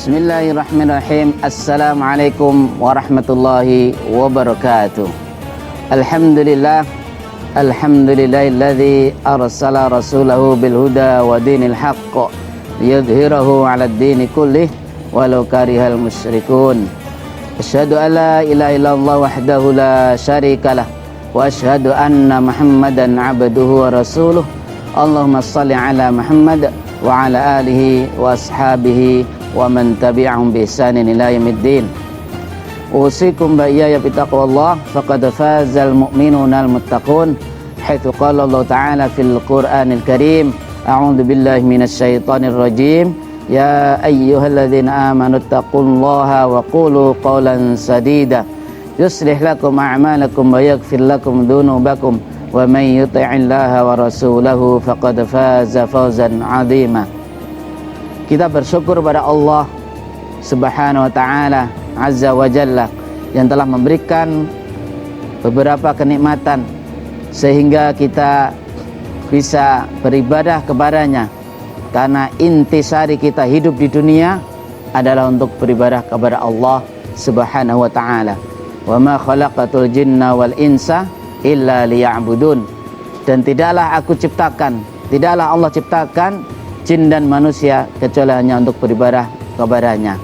Bismillahirrahmanirrahim. Assalamualaikum warahmatullahi wabarakatuh. Alhamdulillah. Alhamdulillahilladzi arsala rasulahu bil huda wa dinil haqq liyudhhirahu 'alad dini kullih walau karihal musyrikun. Asyhadu an la ilaha illallah wahdahu la syarikalah wa asyhadu anna Muhammadan 'abduhu wa rasuluh. Allahumma shalli 'ala Muhammad wa 'ala alihi wa ashabihi wa man tabi'ahum bi ihsanin ila yaumiddin. Usikum ya bitaqwallah faqad fazal mu'minuna al-muttaqun haitsu qala Allah ta'ala fil Qur'anil Karim a'udzu billahi minasy syaithanir rajim ya ayyuhalladzina amanu taqullaha wa qulu qawlan sadida yuslih lakum a'malakum wa yaghfir lakum dzunubakum wa may yuti'illaha wa rasulahu faqad faza fawzan 'azima. Kita bersyukur pada Allah Subhanahu wa ta'ala Azza wa Jalla yang telah memberikan beberapa kenikmatan sehingga kita bisa beribadah kepadanya, karena intisari kita hidup di dunia adalah untuk beribadah kepada Allah Subhanahu wa ta'ala. Wa ma khalaqatul jinna wal insa illa liya'budun. Dan tidaklah Allah ciptakan jin dan manusia kecuali hanya untuk beribadah kepadanya.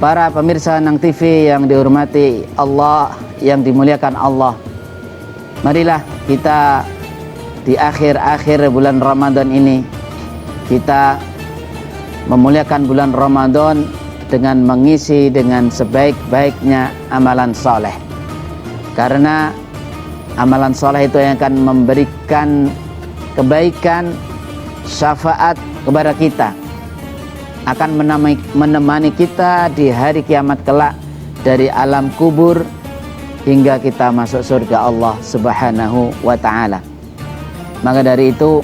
Para pemirsa Nang TV yang dihormati Allah, yang dimuliakan Allah, marilah kita di akhir-akhir bulan Ramadan ini kita memuliakan bulan Ramadan dengan mengisi dengan sebaik-baiknya amalan soleh, karena amalan soleh itu yang akan memberikan kebaikan, syafaat kepada kita, akan menemani kita di hari kiamat kelak dari alam kubur hingga kita masuk surga Allah Subhanahu wa ta'ala. Maka dari itu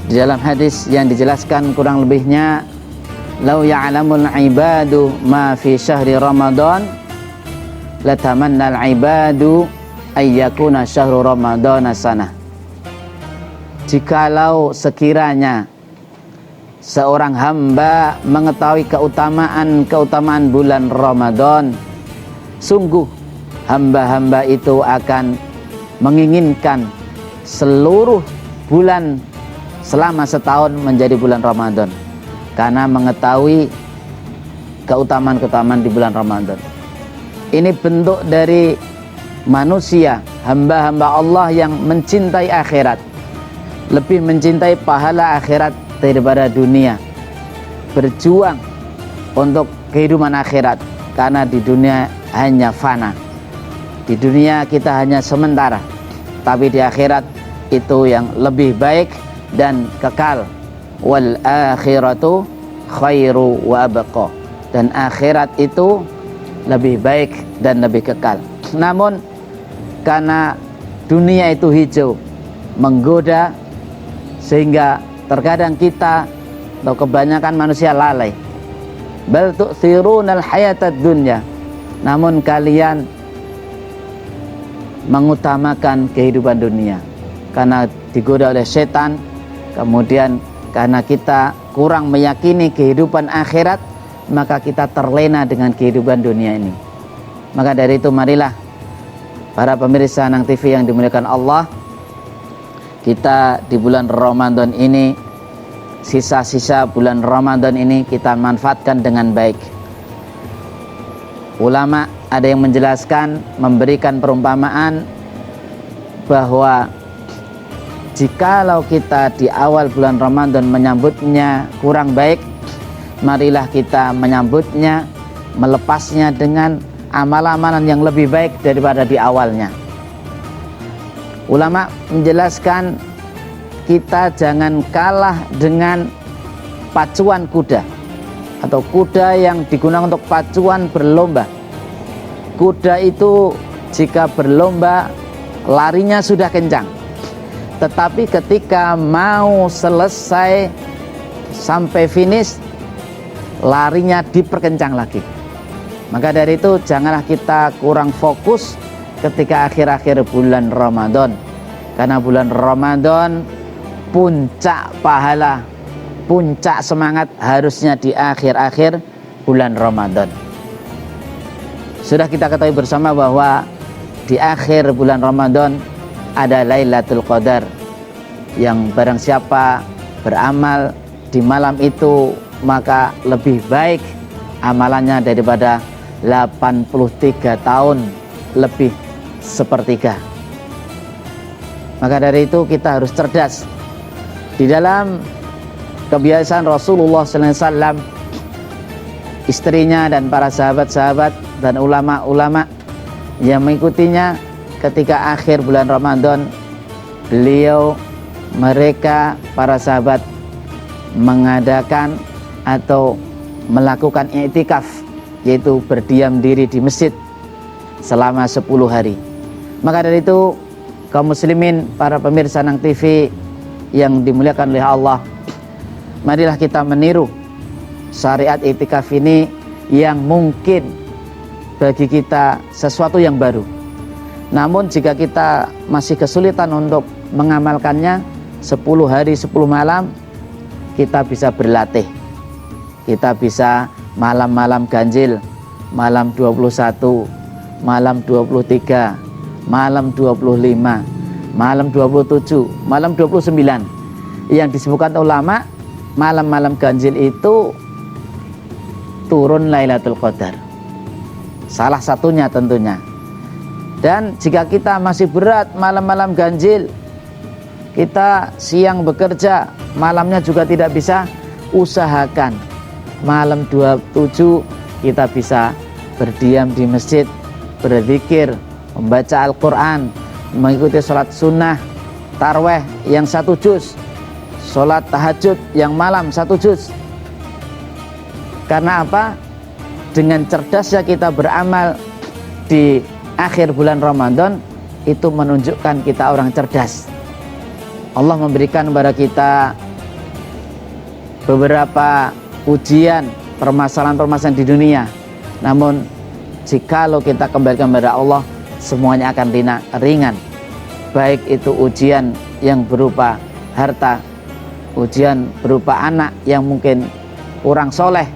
di dalam hadis yang dijelaskan kurang lebihnya, lau ya'lamul ibadu ma fi syahri Ramadan latamannal ibadu ayyakuna syahru Ramadana sanah. Jikalau sekiranya seorang hamba mengetahui keutamaan bulan Ramadan, sungguh hamba-hamba itu akan menginginkan seluruh bulan selama setahun menjadi bulan Ramadan, karena mengetahui keutamaan-keutamaan di bulan Ramadan. Ini bentuk dari manusia, hamba-hamba Allah yang mencintai akhirat, lebih mencintai pahala akhirat daripada dunia, berjuang untuk kehidupan akhirat, karena di dunia hanya fana, di dunia kita hanya sementara, tapi di akhirat itu yang lebih baik dan kekal. Wal akhiratu khairu wa abqa, dan akhirat itu lebih baik dan lebih kekal. Namun karena dunia itu hijau, menggoda, sehingga terkadang kita atau kebanyakan manusia lalai. Bal tu'thirunal hayatad dunya, namun kalian mengutamakan kehidupan dunia karena digoda oleh setan. Kemudian karena kita kurang meyakini kehidupan akhirat, maka kita terlena dengan kehidupan dunia ini. Maka dari itu marilah para pemirsa Nang TV yang dimuliakan Allah, kita di bulan Ramadan ini, sisa-sisa bulan Ramadan ini kita manfaatkan dengan baik. Ulama ada yang menjelaskan, memberikan perumpamaan bahwa jikalau kita di awal bulan Ramadan menyambutnya kurang baik, marilah kita menyambutnya, melepasnya dengan amal-amalan yang lebih baik daripada di awalnya. Ulama menjelaskan kita jangan kalah dengan pacuan kuda atau kuda yang digunakan untuk pacuan berlomba. Kuda itu jika berlomba larinya sudah kencang, tetapi ketika mau selesai sampai finish larinya diperkencang lagi. Maka dari itu janganlah kita kurang fokus ketika akhir-akhir bulan Ramadan, karena bulan Ramadan puncak pahala puncak semangat harusnya di akhir-akhir bulan Ramadan. Sudah kita ketahui bersama bahwa di akhir bulan Ramadan ada Lailatul Qadar, yang barang siapa beramal di malam itu maka lebih baik amalannya daripada 83 tahun lebih sepertiga. Maka dari itu kita harus cerdas. Di dalam kebiasaan Rasulullah SAW, istrinya dan para sahabat-sahabat dan ulama-ulama yang mengikutinya ketika akhir bulan Ramadan, mereka para sahabat mengadakan atau melakukan i'tikaf, yaitu berdiam diri di masjid selama 10 hari. Maka dari itu kaum muslimin, para pemirsa Nang TV yang dimuliakan oleh Allah, marilah kita meniru syariat i'tikaf ini yang mungkin bagi kita sesuatu yang baru. Namun jika kita masih kesulitan untuk mengamalkannya, 10 hari 10 malam kita bisa berlatih. Kita bisa malam-malam ganjil, malam 21, malam 23, malam 25, malam 27, malam 29. Yang disebutkan ulama, malam-malam ganjil itu turun Lailatul Qadar. Salah satunya tentunya. Dan jika kita masih berat malam-malam ganjil, kita siang bekerja, malamnya juga tidak bisa, usahakan malam 27 kita bisa berdiam di masjid, berzikir, membaca Al-Quran, mengikuti sholat sunnah tarweh yang 1 juz, sholat tahajud yang malam 1 juz. Karena apa? Dengan cerdasnya kita beramal di akhir bulan Ramadan, itu menunjukkan kita orang cerdas. Allah memberikan kepada kita beberapa ujian, permasalahan-permasalahan di dunia. Namun jikalau kita kembalikan kepada Allah, semuanya akan ringan. Baik itu ujian yang berupa harta, ujian berupa anak yang mungkin kurang soleh,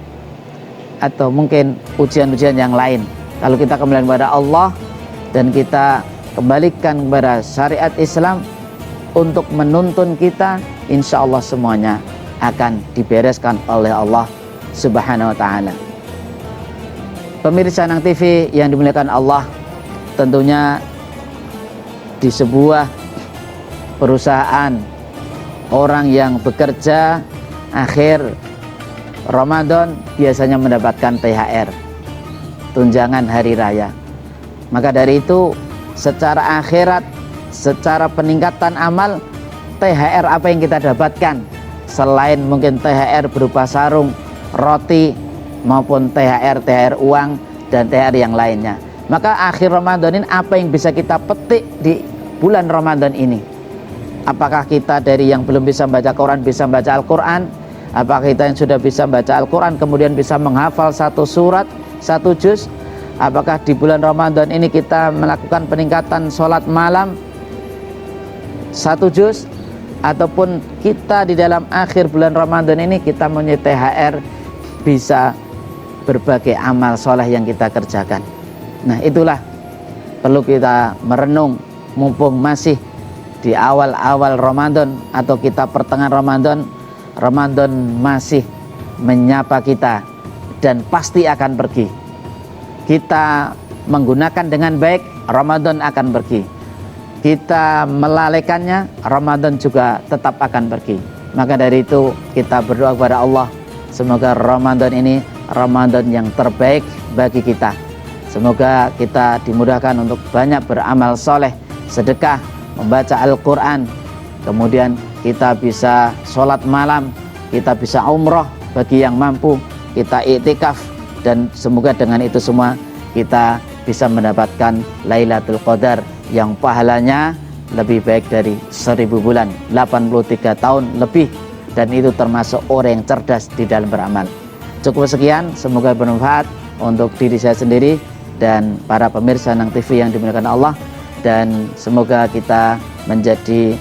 atau mungkin ujian-ujian yang lain. Kalau kita kembali kepada Allah dan kita kembalikan kepada syariat Islam untuk menuntun kita, insya Allah semuanya akan dibereskan oleh Allah Subhanahu wa ta'ala. Pemirsa Nang TV yang dimuliakan Allah, tentunya di sebuah perusahaan, orang yang bekerja akhir Ramadan biasanya mendapatkan THR, tunjangan hari raya. Maka dari itu secara akhirat, secara peningkatan amal, THR apa yang kita dapatkan selain mungkin THR berupa sarung, roti, maupun THR uang dan THR yang lainnya. Maka akhir Ramadan ini apa yang bisa kita petik di bulan Ramadan ini? Apakah kita dari yang belum bisa baca Quran bisa baca Al-Quran? Apakah kita yang sudah bisa baca Al-Quran kemudian bisa menghafal 1 surat, 1 juz? Apakah di bulan Ramadan ini kita melakukan peningkatan sholat malam 1 juz? Ataupun kita di dalam akhir bulan Ramadan ini kita punya THR, bisa berbagai amal soleh yang kita kerjakan. Nah, itulah perlu kita merenung mumpung masih di awal-awal Ramadan atau kita pertengahan Ramadan. Ramadan masih menyapa kita dan pasti akan pergi. Kita menggunakan dengan baik, Ramadan akan pergi. Kita melalaikannya, Ramadan juga tetap akan pergi. Maka dari itu kita berdoa kepada Allah, semoga Ramadan ini Ramadan yang terbaik bagi kita. Semoga kita dimudahkan untuk banyak beramal soleh, sedekah, membaca Al-Quran, kemudian kita bisa sholat malam, kita bisa umroh bagi yang mampu, kita i'tikaf, dan semoga dengan itu semua kita bisa mendapatkan Lailatul Qadar yang pahalanya lebih baik dari 1000 bulan, 83 tahun lebih, dan itu termasuk orang yang cerdas di dalam beramal. Cukup sekian, semoga bermanfaat untuk diri saya sendiri dan para pemirsa Nang TV yang dimuliakan Allah, dan semoga kita menjadi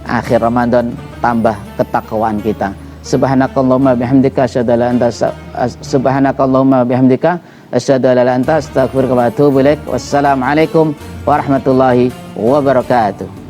akhir Ramadan tambah ketakwaan kita. Subhanakallahumma bihamdika asyhadu an la ilaha subhanakallahumma bihamdika asyhadu an la ilaha illa anta astaghfiruka wa atubu ilaik. Wassalamualaikum warahmatullahi wabarakatuh.